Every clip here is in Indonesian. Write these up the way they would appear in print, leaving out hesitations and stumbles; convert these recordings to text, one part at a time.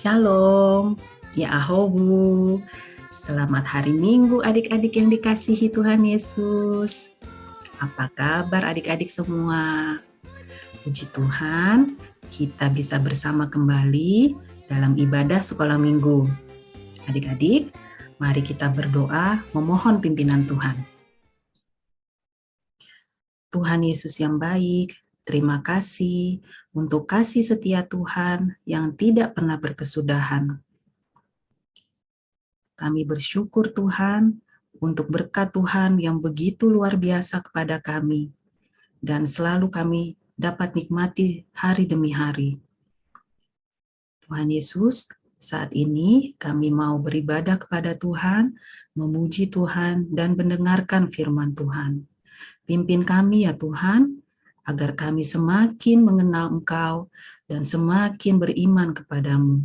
Shalom, ya Ahobu. Selamat hari Minggu adik-adik yang dikasihi Tuhan Yesus. Apa kabar adik-adik semua? Puji Tuhan, kita bisa bersama kembali dalam ibadah sekolah minggu. Adik-adik, mari kita berdoa memohon pimpinan Tuhan. Tuhan Yesus yang baik, terima kasih untuk kasih setia Tuhan yang tidak pernah berkesudahan. Kami bersyukur Tuhan untuk berkat Tuhan yang begitu luar biasa kepada kami, dan selalu kami dapat nikmati hari demi hari. Tuhan Yesus, saat ini kami mau beribadah kepada Tuhan, memuji Tuhan, dan mendengarkan firman Tuhan. Pimpin kami ya Tuhan, agar kami semakin mengenal Engkau dan semakin beriman kepadamu.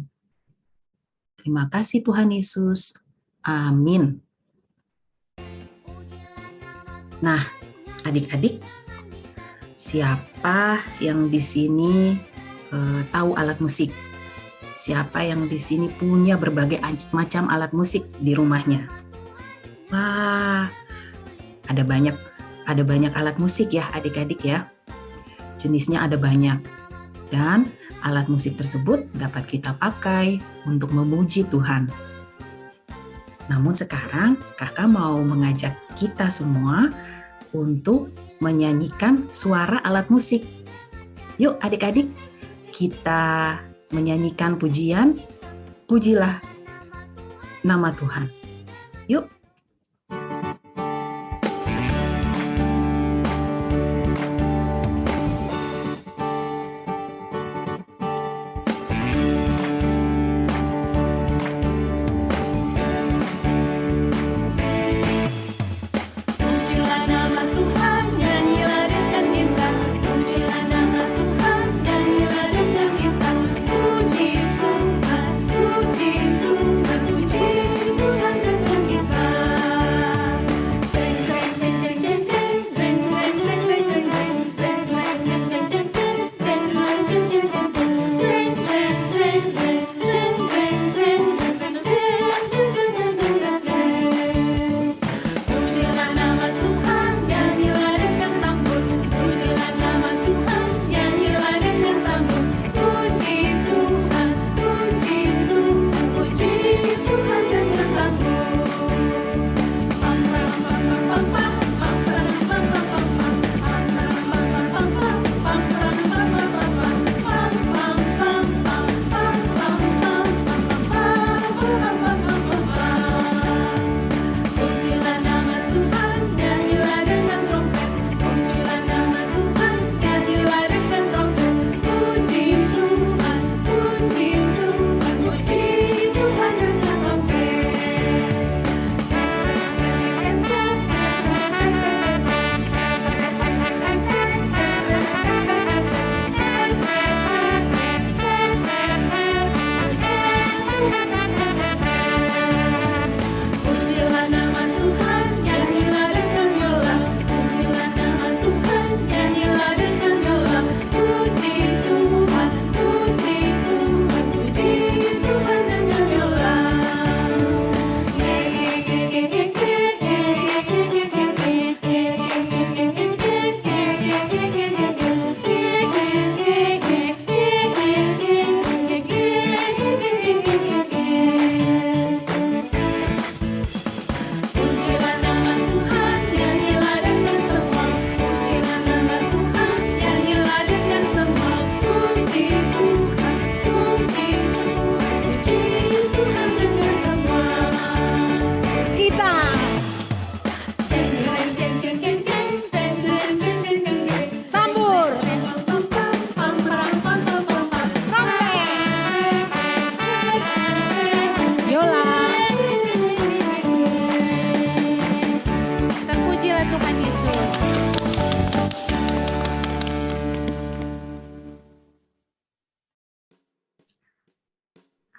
Terima kasih Tuhan Yesus. Amin. Nah, adik-adik, siapa yang di sini tahu alat musik? Siapa yang di sini punya berbagai macam alat musik di rumahnya? Wah, ada banyak alat musik ya adik-adik ya. Jenisnya ada banyak. Dan alat musik tersebut dapat kita pakai untuk memuji Tuhan. Namun sekarang kakak mau mengajak kita semua untuk menyanyikan suara alat musik. Yuk adik-adik, kita menyanyikan pujian, pujilah nama Tuhan. Yuk.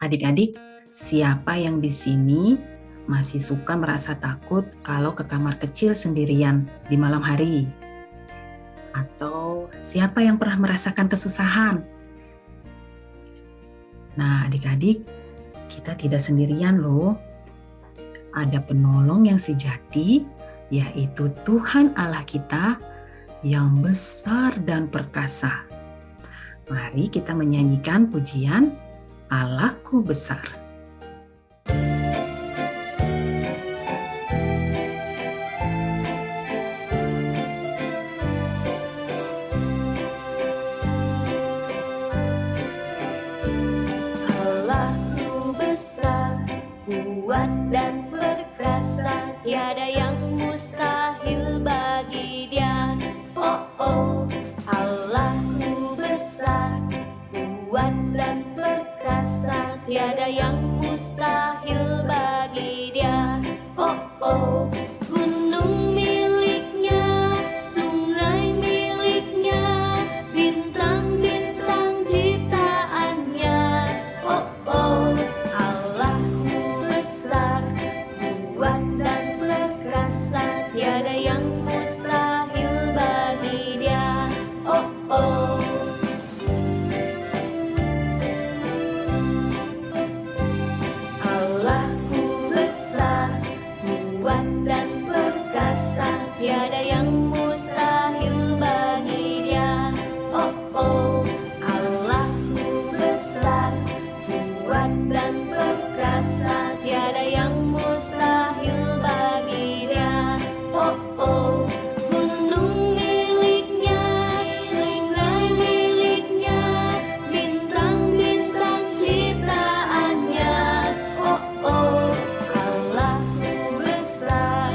Adik-adik, siapa yang di sini masih suka merasa takut kalau ke kamar kecil sendirian di malam hari? Atau siapa yang pernah merasakan kesusahan? Nah, adik-adik, kita tidak sendirian loh. Ada penolong yang sejati, yaitu Tuhan Allah kita yang besar dan perkasa. Mari kita menyanyikan pujian Allahku besar. Allahku besar, kuat dan perkasa, tiada yang mustahil bagi Dia. Oh oh, Allahku besar, kuat dan perkasa, tiada yang mustahil bagi Dia. Oh oh, gunung miliknya, sungai miliknya, bintang-bintang ciptaannya. Oh oh, Allahku besar, kuat dan perkasa, tiada yang mustahil bagi Dia. Oh oh. Allahku besar, kuat dan perkasa, tiada yang mustahil bagi Dia. Oh oh, Allahku besar, kuat dan perkasa, tiada yang mustahil bagi Dia. Oh oh, gunung miliknya, sungai miliknya, bintang-bintang ciptaannya. Oh oh, Allahku besar,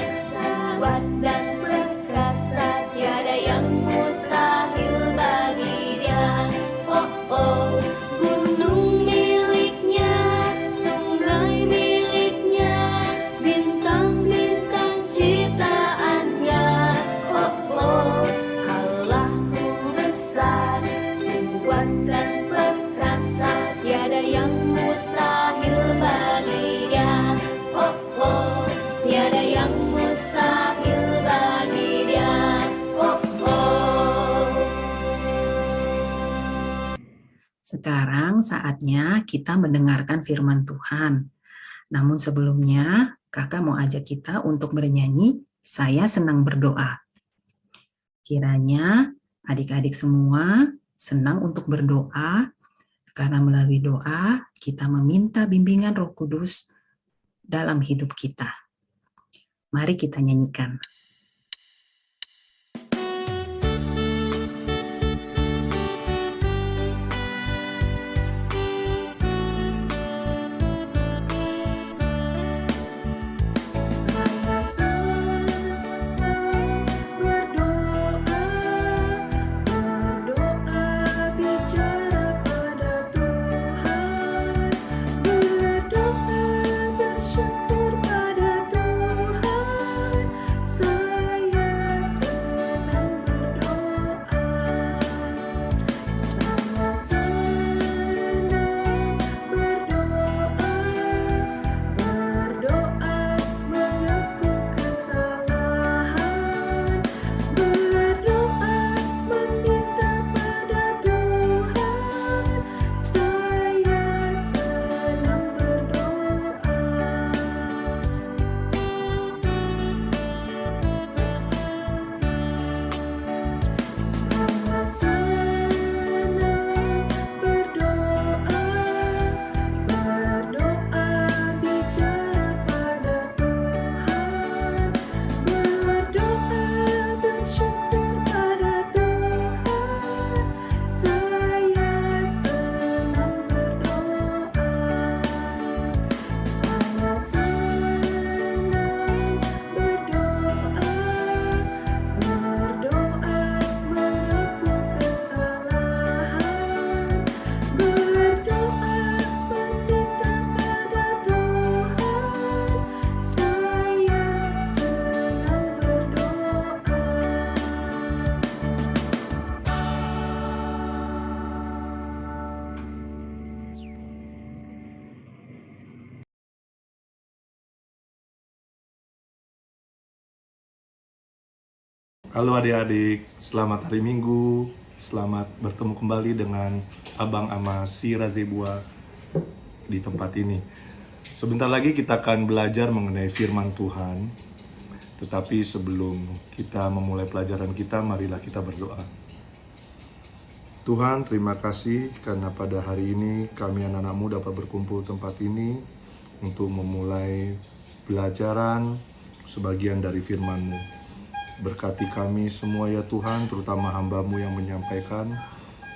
kuat dan perkasa, tiada yang mustahil bagi Dia. Oh oh, gunung miliknya, sungai miliknya, bintang-bintang ciptaannya. Oh oh, Allahku besar, kuat dan perkasa, tiada yang mustahil bagi Dia. Oh oh, tiada yang mustahil bagi Dia. Oh oh. Sekarang saatnya kita mendengarkan firman Tuhan. Namun sebelumnya, kakak mau ajak kita untuk bernyanyi, Saya Senang Berdoa. Kiranya adik-adik semua senang untuk berdoa, karena melalui doa kita meminta bimbingan Roh Kudus dalam hidup kita. Mari kita nyanyikan. Halo adik-adik, selamat hari Minggu. Selamat bertemu kembali dengan Abang Ama si Razebua di tempat ini. Sebentar lagi kita akan belajar mengenai firman Tuhan. Tetapi sebelum kita memulai pelajaran kita, marilah kita berdoa. Tuhan, terima kasih karena pada hari ini kami anak-anak-Mu dapat berkumpul tempat ini untuk memulai pelajaran sebagian dari firman-Mu. Berkati kami semua ya Tuhan, terutama hamba-Mu yang menyampaikan,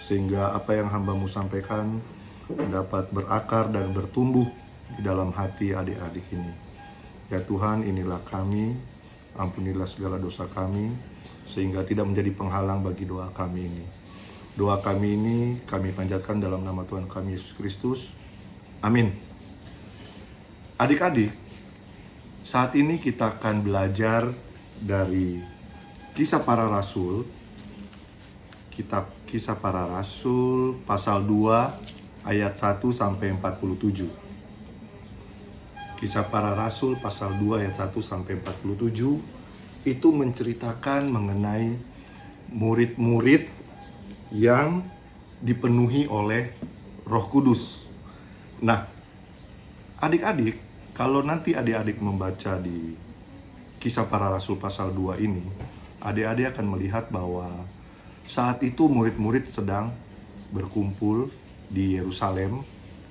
sehingga apa yang hamba-Mu sampaikan dapat berakar dan bertumbuh di dalam hati adik-adik ini. Ya Tuhan, inilah kami, ampunilah segala dosa kami, sehingga tidak menjadi penghalang bagi doa kami ini. Doa kami ini kami panjatkan dalam nama Tuhan kami Yesus Kristus. Amin. Adik-adik, saat ini kita akan belajar dari Kisah Para Rasul. Kitab Kisah Para Rasul pasal 2 ayat 1 sampai 47. Kisah Para Rasul pasal 2 ayat 1 sampai 47 itu menceritakan mengenai murid-murid yang dipenuhi oleh Roh Kudus. Nah, adik-adik, kalau nanti adik-adik membaca di Kisah Para Rasul pasal 2 ini, adik-adik akan melihat bahwa saat itu murid-murid sedang berkumpul di Yerusalem,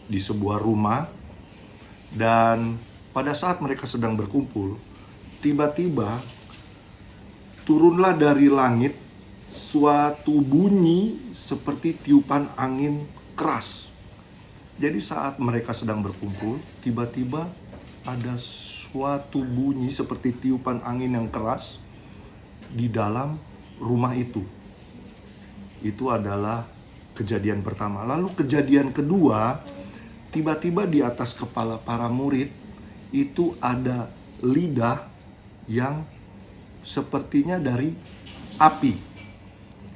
di sebuah rumah, dan pada saat mereka sedang berkumpul, tiba-tiba turunlah dari langit suatu bunyi seperti tiupan angin keras. Jadi saat mereka sedang berkumpul, tiba-tiba ada suatu bunyi seperti tiupan angin yang keras di dalam rumah itu. Itu adalah kejadian pertama. Lalu kejadian kedua, tiba-tiba di atas kepala para murid itu ada lidah yang sepertinya dari api.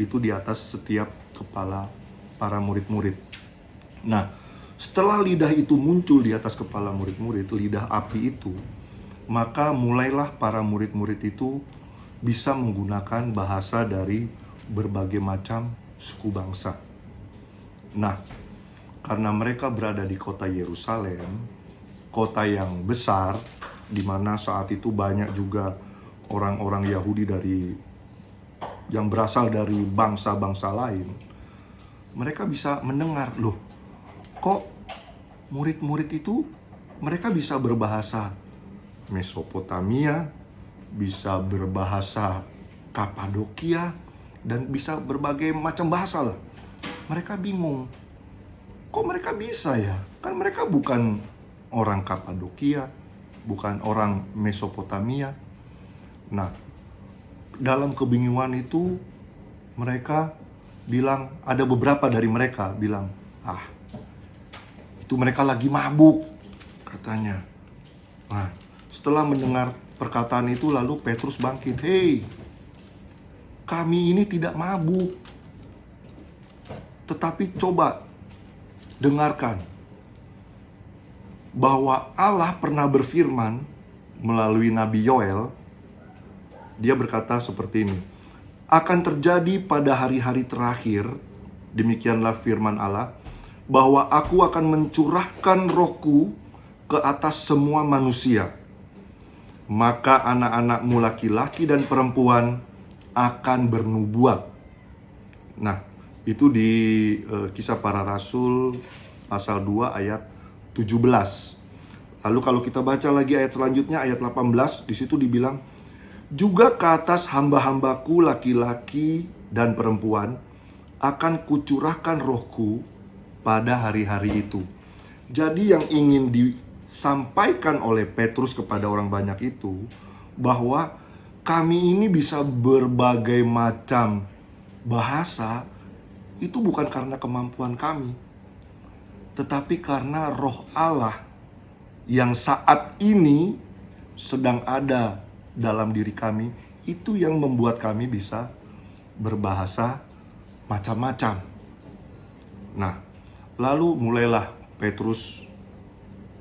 Itu di atas setiap kepala para murid-murid. Nah, setelah lidah itu muncul di atas kepala murid-murid, lidah api itu, maka mulailah para murid-murid itu bisa menggunakan bahasa dari berbagai macam suku bangsa. Nah, karena mereka berada di kota Yerusalem, kota yang besar, di mana saat itu banyak juga orang-orang Yahudi yang berasal dari bangsa-bangsa lain, mereka bisa mendengar, loh, kok murid-murid itu mereka bisa berbahasa Mesopotamia, bisa berbahasa Kapadokia, dan bisa berbagai macam bahasa lah. Mereka bingung, kok mereka bisa ya? Kan mereka bukan orang Kapadokia, bukan orang Mesopotamia. Nah, dalam kebingungan itu mereka bilang, ada beberapa dari mereka bilang, itu mereka lagi mabuk katanya. Nah, setelah mendengar perkataan itu lalu Petrus bangkit, "Hei, kami ini tidak mabuk. Tetapi coba dengarkan bahwa Allah pernah berfirman melalui Nabi Yoel. Dia berkata seperti ini, akan terjadi pada hari-hari terakhir, demikianlah firman Allah, bahwa aku akan mencurahkan rohku ke atas semua manusia. Maka anak-anakmu laki-laki dan perempuan akan bernubuat." Nah, itu di Kisah Para Rasul pasal 2 ayat 17. Lalu kalau kita baca lagi ayat selanjutnya, ayat 18, di situ dibilang, "Juga ke atas hamba-hambaku laki-laki dan perempuan akan kucurahkan rohku pada hari-hari itu." Jadi yang ingin disampaikan oleh Petrus kepada orang banyak itu, bahwa kami ini bisa berbagai macam bahasa, itu bukan karena kemampuan kami, tetapi karena roh Allah yang saat ini sedang ada dalam diri kami, itu yang membuat kami bisa berbahasa macam-macam. Nah, lalu mulailah Petrus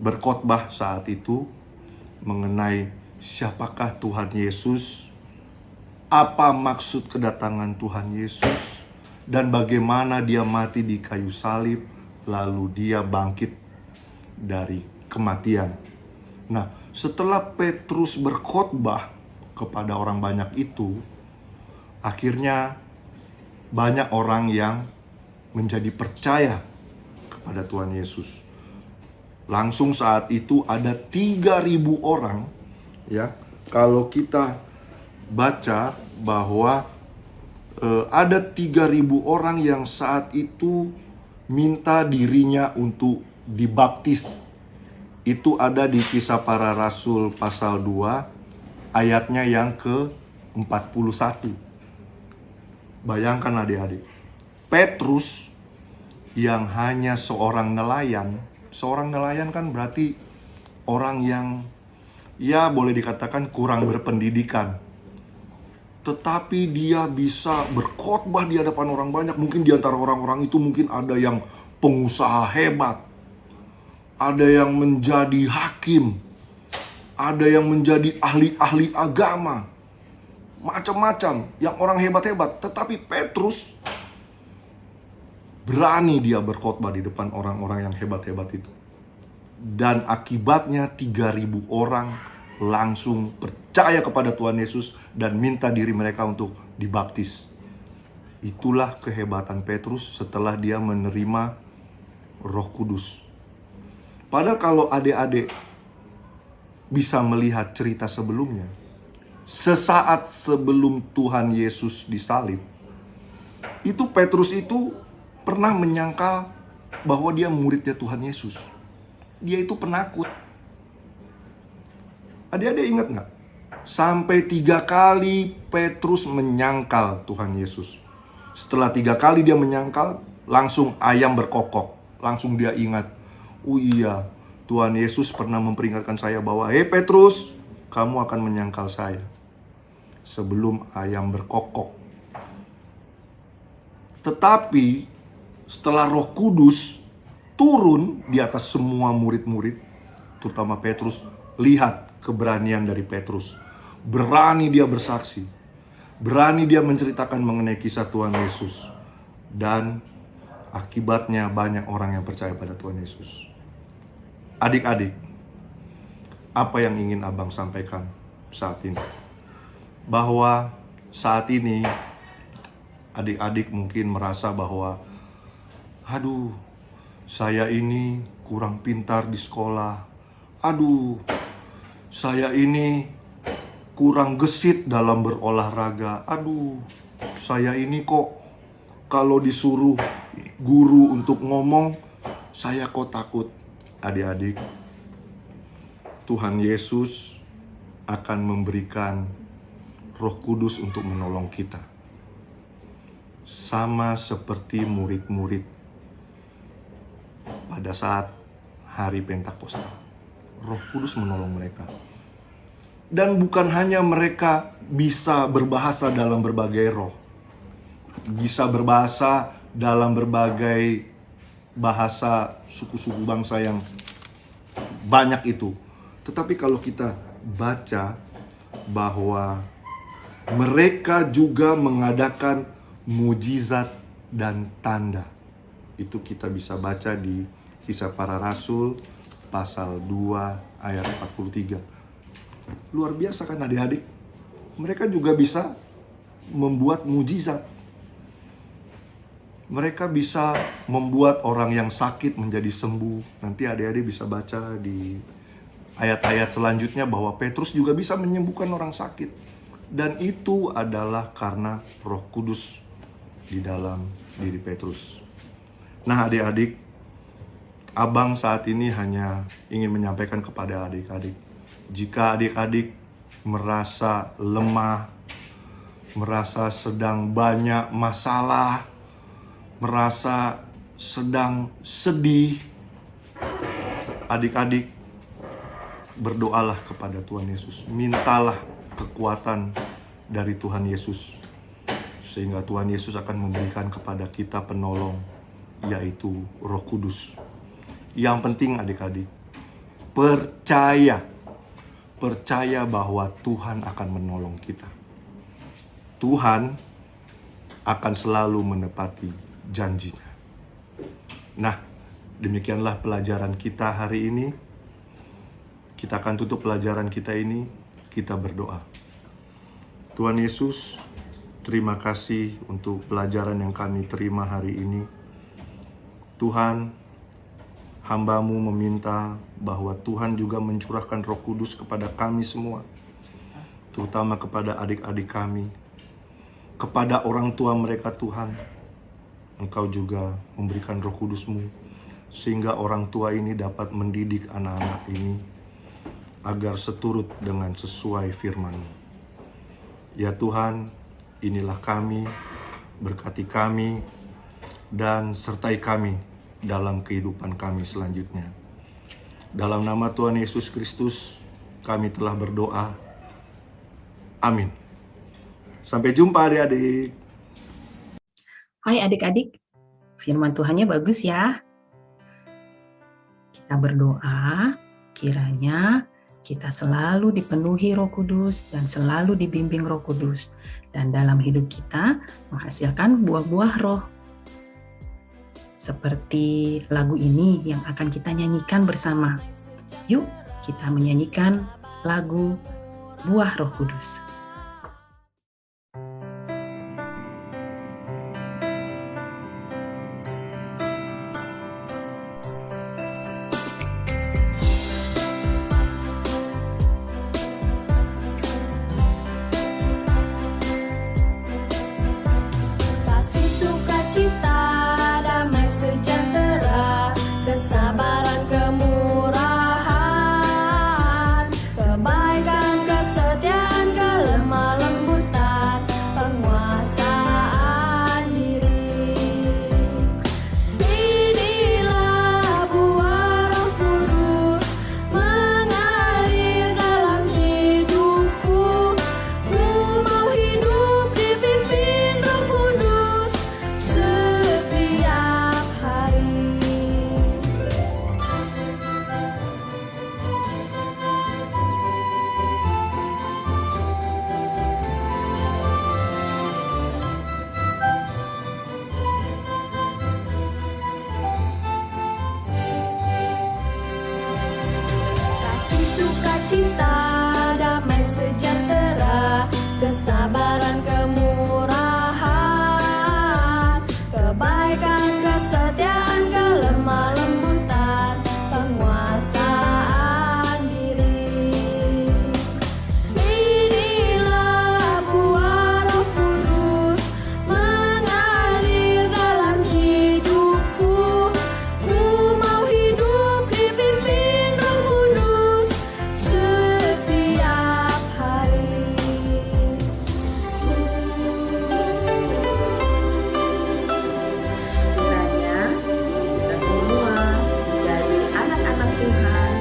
berkhotbah saat itu mengenai siapakah Tuhan Yesus, apa maksud kedatangan Tuhan Yesus, dan bagaimana dia mati di kayu salib, lalu dia bangkit dari kematian. Nah, setelah Petrus berkhotbah kepada orang banyak itu, akhirnya banyak orang yang menjadi percaya kepada Tuhan Yesus. Langsung saat itu ada 3.000 orang, ya. Kalau kita baca bahwa ada 3.000 orang yang saat itu minta dirinya untuk dibaptis. Itu ada di Kisah Para Rasul pasal 2 ayatnya yang ke-41. Bayangkan adik-adik, Petrus yang hanya seorang nelayan kan berarti orang yang ya boleh dikatakan kurang berpendidikan. Tetapi dia bisa berkhotbah di hadapan orang banyak. Mungkin di antara orang-orang itu mungkin ada yang pengusaha hebat, ada yang menjadi hakim, ada yang menjadi ahli-ahli agama, macam-macam, yang orang hebat-hebat. Tetapi Petrus berani dia berkhotbah di depan orang-orang yang hebat-hebat itu. Dan akibatnya 3.000 orang langsung percaya kepada Tuhan Yesus dan minta diri mereka untuk dibaptis. Itulah kehebatan Petrus setelah dia menerima Roh Kudus. Padahal kalau adik-adik bisa melihat cerita sebelumnya, sesaat sebelum Tuhan Yesus disalib, itu Petrus itu pernah menyangkal bahwa dia muridnya Tuhan Yesus. Dia itu penakut. Adik-adik ingat gak? Sampai 3 kali Petrus menyangkal Tuhan Yesus. Setelah 3 kali dia menyangkal, langsung ayam berkokok. Langsung dia ingat, oh iya, Tuhan Yesus pernah memperingatkan saya bahwa, hei Petrus, kamu akan menyangkal saya sebelum ayam berkokok. Tetapi setelah Roh Kudus turun di atas semua murid-murid, terutama Petrus, lihat keberanian dari Petrus. Berani dia bersaksi, berani dia menceritakan mengenai kisah Tuhan Yesus. Dan akibatnya banyak orang yang percaya pada Tuhan Yesus. Adik-adik, apa yang ingin abang sampaikan saat ini? Bahwa saat ini adik-adik mungkin merasa bahwa, aduh, saya ini kurang pintar di sekolah. Aduh, saya ini kurang gesit dalam berolahraga. Aduh, saya ini kok kalau disuruh guru untuk ngomong, saya kok takut. Adik-adik, Tuhan Yesus akan memberikan Roh Kudus untuk menolong kita. Sama seperti murid-murid pada saat hari Pentakosta. Roh Kudus menolong mereka. Dan bukan hanya mereka bisa berbahasa dalam berbagai roh, bisa berbahasa dalam berbagai bahasa suku-suku bangsa yang banyak itu. Tetapi kalau kita baca bahwa mereka juga mengadakan mujizat dan tanda. Itu kita bisa baca di Kisah Para Rasul pasal 2 ayat 43. Luar biasa kan adik-adik? Mereka juga bisa membuat mujizat. Mereka bisa membuat orang yang sakit menjadi sembuh. Nanti adik-adik bisa baca di ayat-ayat selanjutnya bahwa Petrus juga bisa menyembuhkan orang sakit. Dan itu adalah karena Roh Kudus di dalam diri Petrus. Nah adik-adik, abang saat ini hanya ingin menyampaikan kepada adik-adik, jika adik-adik merasa lemah, merasa sedang banyak masalah, merasa sedang sedih, adik-adik berdoalah kepada Tuhan Yesus. Mintalah kekuatan dari Tuhan Yesus, sehingga Tuhan Yesus akan memberikan kepada kita penolong, yaitu Roh Kudus. Yang penting adik-adik, percaya bahwa Tuhan akan menolong kita. Tuhan akan selalu menepati janjinya. Nah, Demikianlah pelajaran kita hari ini. Kita akan tutup pelajaran kita ini, kita berdoa. Tuhan Yesus, terima kasih untuk pelajaran yang kami terima hari ini. Tuhan, hamba-Mu meminta bahwa Tuhan juga mencurahkan Roh Kudus kepada kami semua, terutama kepada adik-adik kami, kepada orang tua mereka Tuhan. Engkau juga memberikan Roh Kudus-Mu, sehingga orang tua ini dapat mendidik anak-anak ini, agar seturut dengan sesuai firman-Mu. Ya Tuhan, inilah kami, berkati kami, dan sertai kami dalam kehidupan kami selanjutnya. Dalam nama Tuhan Yesus Kristus, kami telah berdoa. Amin. Sampai jumpa adik-adik. Hai adik-adik, firman Tuhannya bagus ya. Kita berdoa, kiranya kita selalu dipenuhi Roh Kudus dan selalu dibimbing Roh Kudus. Dan dalam hidup kita menghasilkan buah-buah roh. Seperti lagu ini yang akan kita nyanyikan bersama. Yuk kita menyanyikan lagu Buah Roh Kudus. Kasih sukacita, damai sejahtera, kesabaran, kemurahan, kebaikan, kesetiaan, kelemah lembutan, penguasaan diri. Inilah buah Roh Kudus mengalir dalam hidupku. Ku mau hidup dipimpin Roh Kudus setiap hari. Kasih sukacita, damai sejahtera, kesabaran, kemurahan, kebaikan, kesetiaan, kelemah lembutan, penguasaan diri. Inilah buah Roh Kudus mengalir dalam hidupku. Ku mau hidup dipimpin Roh Kudus setiap hari. Kiranya kita semua menjadi anak-anak Tuhan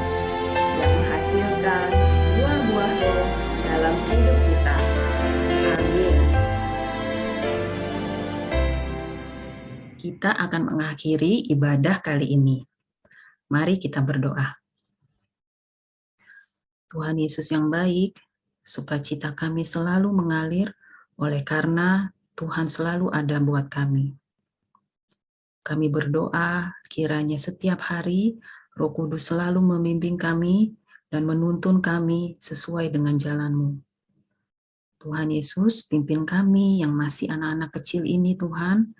yang menghasilkan buah-buah roh dalam hidup kita. Amin. Kita akan mengakhiri ibadah kali ini. Mari kita berdoa. Tuhan Yesus yang baik, sukacita kami selalu mengalir oleh karena Tuhan selalu ada buat kami. Kami berdoa kiranya setiap hari Roh Kudus selalu membimbing kami dan menuntun kami sesuai dengan jalan-Mu. Tuhan Yesus, pimpin kami yang masih anak-anak kecil ini Tuhan.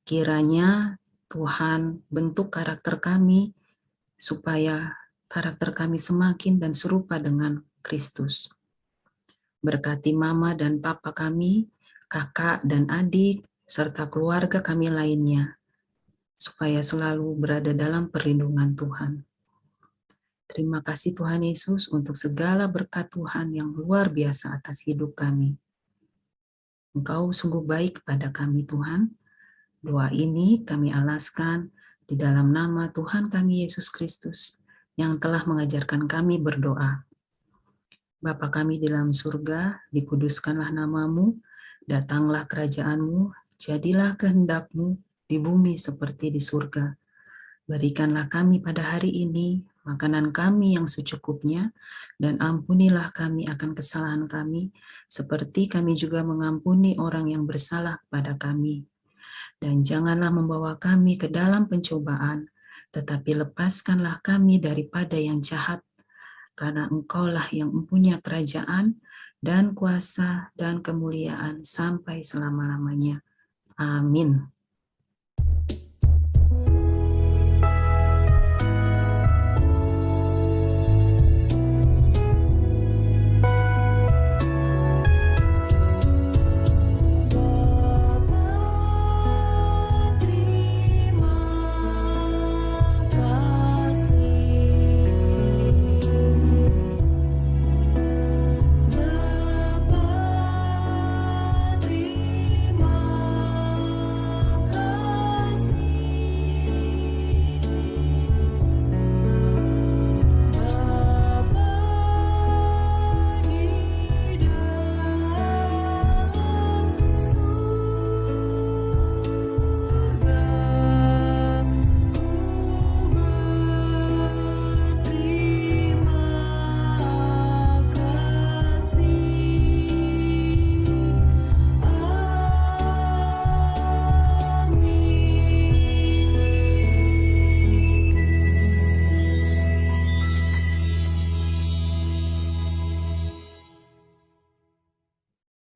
Kiranya Tuhan bentuk karakter kami supaya karakter kami semakin dan serupa dengan Kristus. Berkati mama dan papa kami, kakak dan adik, serta keluarga kami lainnya, supaya selalu berada dalam perlindungan Tuhan. Terima kasih Tuhan Yesus untuk segala berkat Tuhan yang luar biasa atas hidup kami. Engkau sungguh baik kepada kami Tuhan. Doa ini kami alaskan di dalam nama Tuhan kami Yesus Kristus yang telah mengajarkan kami berdoa. Bapa kami di dalam surga, dikuduskanlah nama-Mu, datanglah kerajaan-Mu, jadilah kehendak-Mu di bumi seperti di surga. Berikanlah kami pada hari ini makanan kami yang secukupnya, dan ampunilah kami akan kesalahan kami, seperti kami juga mengampuni orang yang bersalah kepada kami. Dan janganlah membawa kami ke dalam pencobaan, tetapi lepaskanlah kami daripada yang jahat, karena Engkaulah yang mempunyai kerajaan dan kuasa dan kemuliaan sampai selama-lamanya. Amin.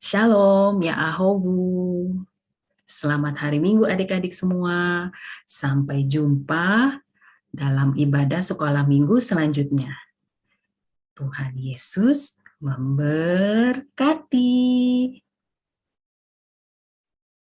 Shalom, ya Ahobu. Selamat hari Minggu adik-adik semua. Sampai jumpa dalam ibadah sekolah minggu selanjutnya. Tuhan Yesus memberkati.